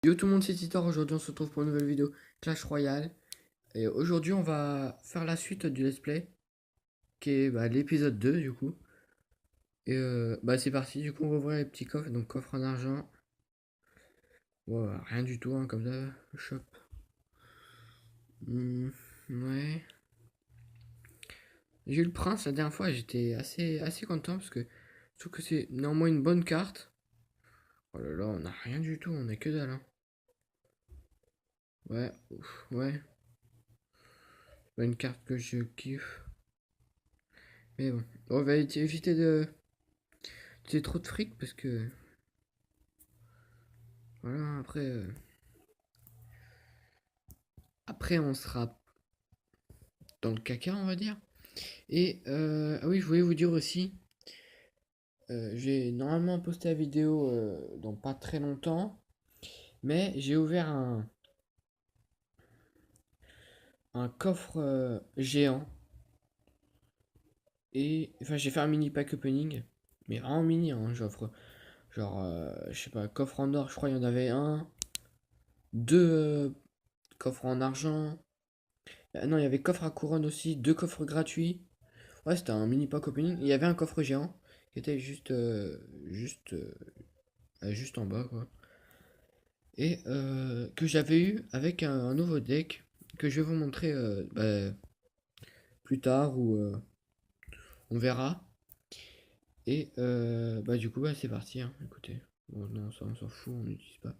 Yo tout le monde, c'est Titor. Aujourd'hui on se retrouve pour une nouvelle vidéo Clash Royale. Et aujourd'hui on va faire la suite du let's play, qui est l'épisode 2 du coup. Et c'est parti, du coup on va ouvrir les petits coffres. Donc coffre en argent. Ouais, rien du tout hein, comme ça. Shop. Hmm, ouais. J'ai eu le prince la dernière fois et j'étais assez content parce que je trouve que c'est néanmoins une bonne carte. Oh là là, on a rien du tout, on a que dalle hein. Ouais, ouf, ouais. C'est pas une carte que je kiffe. Mais bon, on va éviter de... C'est trop de fric parce que... Voilà, après on sera dans le caca, on va dire. Et ah oui, je voulais vous dire aussi, j'ai normalement posté la vidéo dans pas très longtemps, mais j'ai ouvert un coffre géant. Et enfin, j'ai fait un mini pack opening, mais vraiment mini, hein, j'offre genre, je sais pas, coffre en or, je crois il y en avait un, deux coffres en argent. Ah non, il y avait coffre à couronne aussi, deux coffres gratuits. Ouais, c'était un mini pack opening. Il y avait un coffre géant qui était juste en bas, quoi. Et que j'avais eu avec un nouveau deck que je vais vous montrer plus tard ou on verra. Et du coup, c'est parti, hein. Écoutez. Bon, non, ça on s'en fout, on n'utilise pas.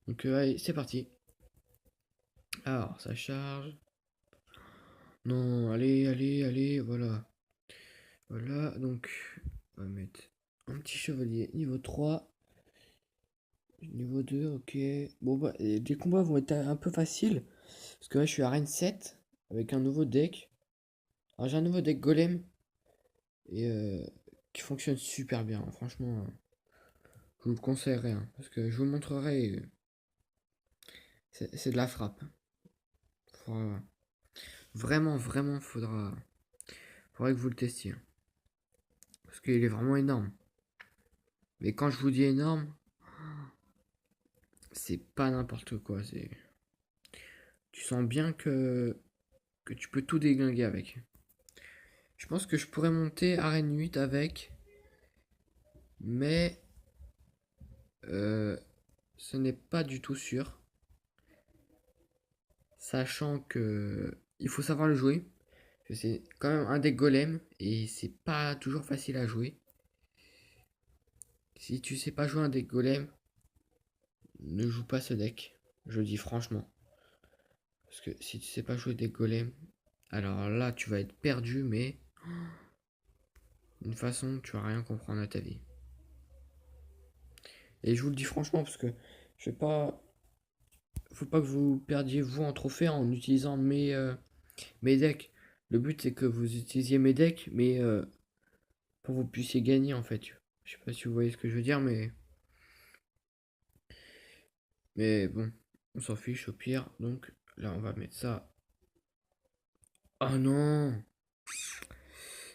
Donc, allez, c'est parti. Alors, ça charge. Non, allez, voilà. Voilà, donc, on va mettre un petit chevalier niveau 3. Niveau 2, ok. Bon, les combats vont être un peu faciles. Parce que là, je suis à Reine 7 avec un nouveau deck. Alors, j'ai un nouveau deck Golem et qui fonctionne super bien. Franchement, je vous le conseillerais hein, parce que je vous montrerai. C'est de la frappe. Faudra- vraiment, faudrait que vous le testiez, hein. Parce qu'il est vraiment énorme. Mais quand je vous dis énorme, c'est pas n'importe quoi. Tu sens bien que tu peux tout déglinguer avec. Je pense que je pourrais monter arène 8 avec, mais euh, ce n'est pas du tout sûr. Sachant que il faut savoir le jouer. C'est quand même un deck golem et c'est pas toujours facile à jouer. Si tu sais pas jouer un deck golem, ne joue pas ce deck. Je le dis franchement. Parce que si tu sais pas jouer deck golem, alors là tu vas être perdu, mais d'une façon tu vas rien comprendre à ta vie. Et je vous le dis franchement parce que je vais pas. Faut pas que vous perdiez vous en trophée en utilisant mes decks. Le but c'est que vous utilisiez mes decks, mais pour que vous puissiez gagner en fait. Je sais pas si vous voyez ce que je veux dire, mais bon, on s'en fiche au pire. Donc là, on va mettre ça. Oh non!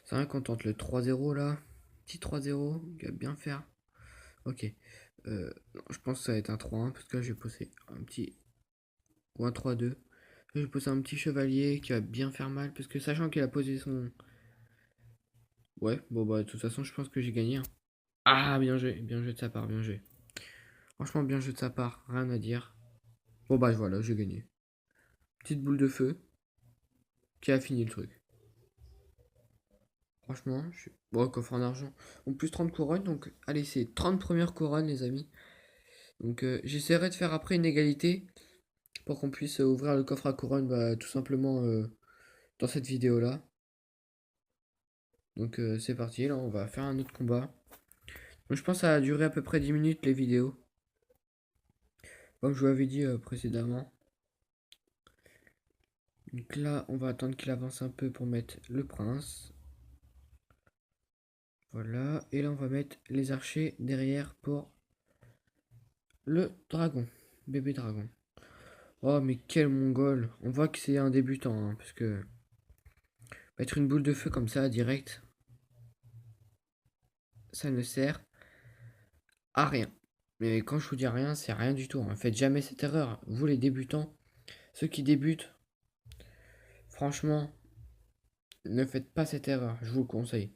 C'est vrai qu'on tente le 3-0 là. Petit 3-0, il va bien faire. Ok. Non, je pense que ça va être un 3-1 parce que là, je vais poser un petit. Ou un 3-2. Je vais poser un petit chevalier qui va bien faire mal parce que sachant qu'il a posé son. Ouais, bon bah, de toute façon, je pense que j'ai gagné, hein. Ah, bien joué de sa part, bien joué. Franchement, bien joué de sa part, rien à dire. Bon bah, voilà, j'ai gagné. Petite boule de feu qui a fini le truc. Franchement, je suis. Bon, coffre en argent. En plus 30 couronnes, donc allez, c'est 30 premières couronnes, les amis. Donc j'essaierai de faire après une égalité pour qu'on puisse ouvrir le coffre à couronne tout simplement dans cette vidéo-là. Donc c'est parti, là on va faire un autre combat. Donc, je pense que ça a duré à peu près 10 minutes les vidéos. Comme je vous l'avais dit précédemment. Donc là, on va attendre qu'il avance un peu pour mettre le prince. Voilà, et là on va mettre les archers derrière pour le dragon, bébé dragon. Oh mais quel mongol. On voit que c'est un débutant, hein, parce que mettre une boule de feu comme ça direct, ça ne sert à rien. Mais quand je vous dis rien, c'est rien du tout, hein. Faites jamais cette erreur. Vous les débutants, ceux qui débutent, franchement, ne faites pas cette erreur. Je vous le conseille.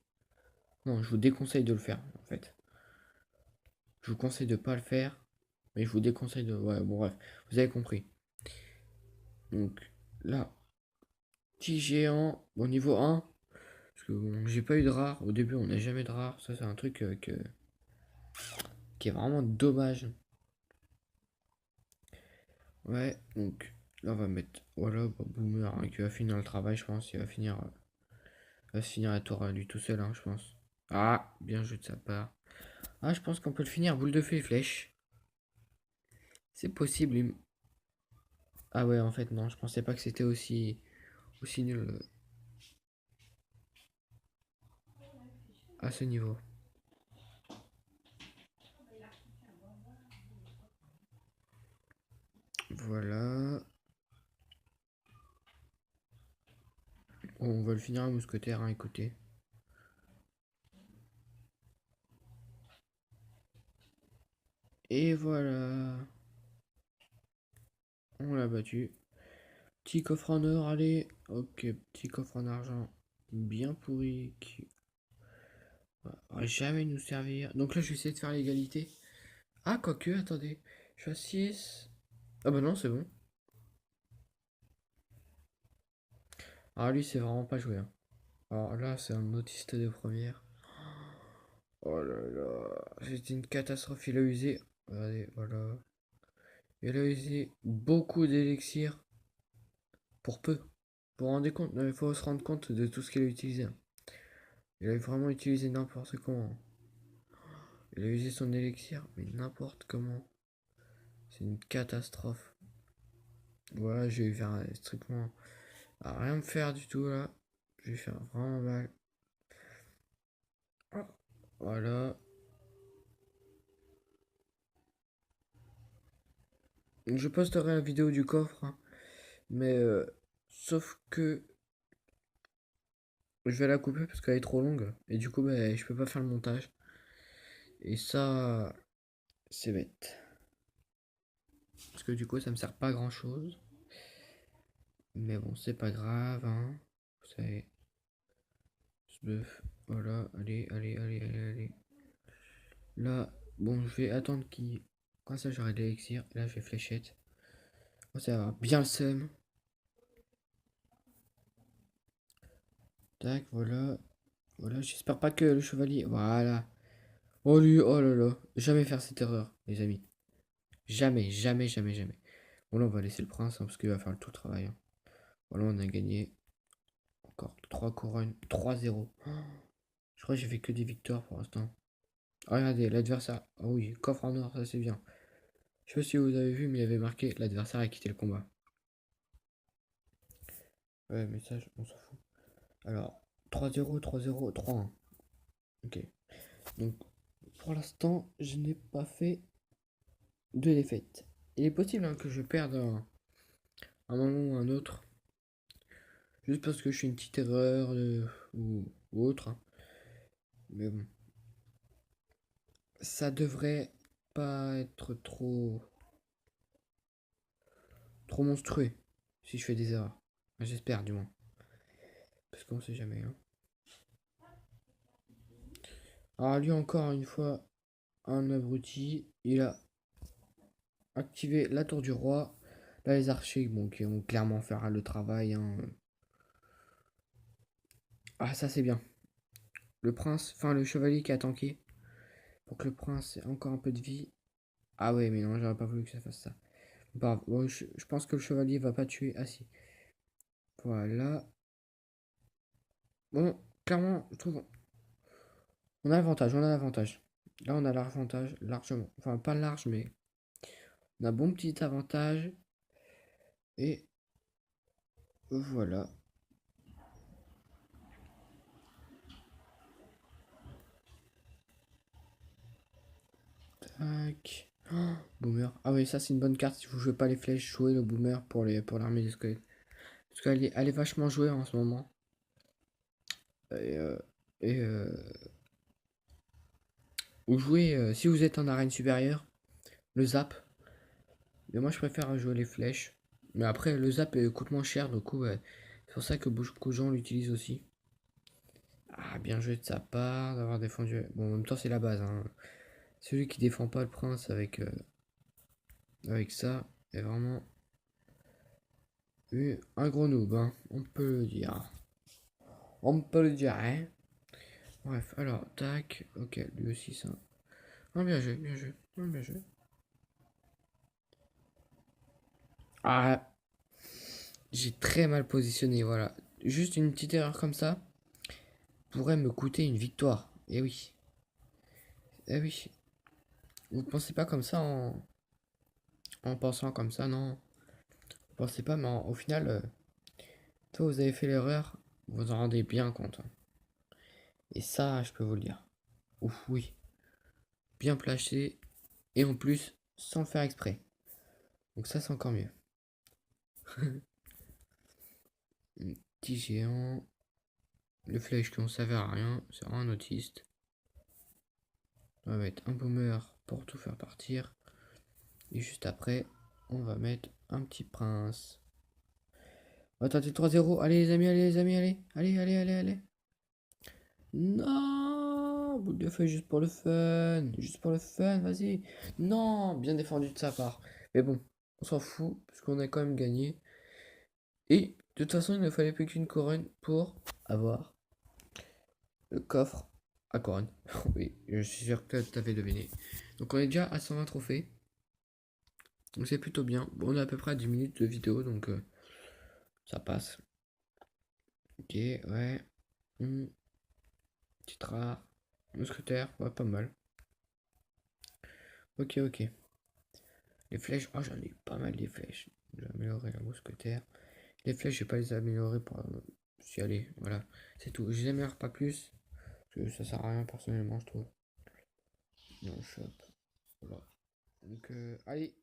Non, je vous déconseille de le faire, en fait. Je vous conseille de pas le faire, mais je vous déconseille de. Ouais, bon, bref, vous avez compris. Donc, là, petit géant, bon, niveau 1, parce que bon, j'ai pas eu de rare. Au début, on n'a jamais de rare. Ça, c'est un truc qui est vraiment dommage. Ouais, donc là, on va mettre. Voilà, bah, Boomer, hein, qui va finir le travail, je pense. Il va finir, va se finir la tour à lui tout seul, hein, je pense. Ah, bien joué de sa part. Ah, je pense qu'on peut le finir. Boule de feu et flèche. C'est possible. Ah ouais, en fait, non, je pensais pas que c'était aussi nul à ce niveau. Voilà. On va le finir à mousquetaire, hein, écoutez. Et voilà. On l'a battu. Petit coffre en or, allez. Ok, petit coffre en argent. Bien pourri. Qui va jamais nous servir. Donc là, je vais essayer de faire l'égalité. Ah, quoique, attendez. Je suis à 6. Ah bah non, c'est bon. Ah, lui, c'est vraiment pas joué, hein. Alors là, c'est un autiste de première. Oh là là. C'était une catastrophe. Il a usé. Regardez, voilà. Il a usé beaucoup d'élixir pour peu. Vous vous rendez compte? Non, il faut se rendre compte de tout ce qu'il a utilisé, hein. Il a vraiment utilisé n'importe comment. Il a usé son élixir, mais n'importe comment. C'est une catastrophe. Voilà, je vais faire strictement à rien me faire du tout là. Je vais faire vraiment mal. Voilà. Je posterai la vidéo du coffre, hein, mais sauf que je vais la couper parce qu'elle est trop longue. Et du coup, bah, je peux pas faire le montage. Et ça, c'est bête. Parce que du coup, ça me sert pas à grand chose. Mais bon, c'est pas grave, hein. Vous savez. Ce bœuf. Voilà, allez, allez, allez, allez, allez. Là, bon, je vais attendre qu'il. Quand ça, j'aurai de l'élixir. Et là, je vais fléchette. Oh, ça va bien le seum. Tac, voilà. Voilà, j'espère pas que le chevalier. Voilà. Oh lui, oh là là. Jamais faire cette erreur, les amis. Jamais, jamais, jamais, jamais. Bon, là, on va laisser le prince, hein, parce qu'il va faire le tout travail, hein. Voilà, on a gagné. Encore 3 couronnes. 3-0. Oh, je crois que j'ai fait que des victoires pour l'instant. Ah, regardez, l'adversaire. Ah oui, coffre en or, ça c'est bien. Je sais pas si vous avez vu, mais il y avait marqué l'adversaire a quitté le combat. Ouais, message, on s'en fout. Alors, 3-0, 3-0, 3-1. Ok. Donc, pour l'instant, je n'ai pas fait de défaite. Il est possible, hein, que je perde un moment ou un autre. Juste parce que je fais une petite erreur ou autre, hein. Mais bon. Ça devrait pas être trop monstrueux si je fais des erreurs. J'espère, du moins. Parce qu'on sait jamais, hein. Alors, lui, encore une fois, un abruti. Il a activé la tour du roi. Là, les archers, bon, qui vont clairement faire le travail, hein. Ah, ça, c'est bien. Le prince, enfin, le chevalier qui a tanké. Pour que le prince ait encore un peu de vie. Ah ouais, mais non, j'aurais pas voulu que ça fasse ça. Bah, bon, je pense que le chevalier va pas tuer. Ah si. Voilà. Bon, clairement, je trouve. On a l'avantage, on a l'avantage. Là, on a l'avantage largement. Enfin, pas large, mais on a bon petit avantage. Et voilà. Tac. Oh, boomer. Ah oui, ça c'est une bonne carte. Si vous jouez pas les flèches, jouez le boomer pour l'armée des squelettes. Parce qu'elle est vachement jouée en ce moment. Et, et ou jouez si vous êtes en arène supérieure. le zap. Mais moi, je préfère jouer les flèches. Mais après, le zap coûte moins cher, du coup, ouais. C'est pour ça que beaucoup de gens l'utilisent aussi. Ah, bien joué de sa part d'avoir défendu. Bon, en même temps, c'est la base, hein. Celui qui défend pas le prince avec ça est vraiment un gros noob, hein. On peut le dire. On peut le dire, hein. Bref, alors, tac. Ok, lui aussi, ça. Ah, bien joué, bien joué. Ah, bien joué. Ah, j'ai très mal positionné, voilà. Juste une petite erreur comme ça pourrait me coûter une victoire. Eh oui. Eh oui. Vous pensez pas comme ça en pensant comme ça, non. Vous pensez pas, mais au final, toi vous avez fait l'erreur, vous vous en rendez bien compte, hein. Et ça, je peux vous le dire. Ouf, oui. Bien placé. Et en plus, sans le faire exprès. Donc ça, c'est encore mieux. Un petit géant. Le flèche qui on savait à rien. C'est un autiste. On va mettre un boomer pour tout faire partir. Et juste après, on va mettre un petit prince. On va tenter 3-0. Allez les amis, allez les amis, allez. Allez, allez, allez, allez. Non, boule de feuille juste pour le fun. Juste pour le fun, vas-y. Non, bien défendu de sa part. Mais bon, on s'en fout, puisqu'on a quand même gagné. Et de toute façon, il ne fallait plus qu'une couronne pour avoir le coffre à couronne. Oui, je suis sûr que tu avais deviné. Donc on est déjà à 120 trophées. Donc c'est plutôt bien. Bon, on est à peu près à 10 minutes de vidéo, donc ça passe. Ok, ouais. Petit rare. Mousquetaire, ouais, pas mal. Ok, ok. Les flèches, oh j'en ai pas mal des flèches. J'ai amélioré la mousquetaire. Les flèches, je vais pas les améliorer pour si aller, voilà. C'est tout. Je les améliore pas plus. Parce que ça sert à rien personnellement, je trouve. Non, shop. Voilà. Donc, allez,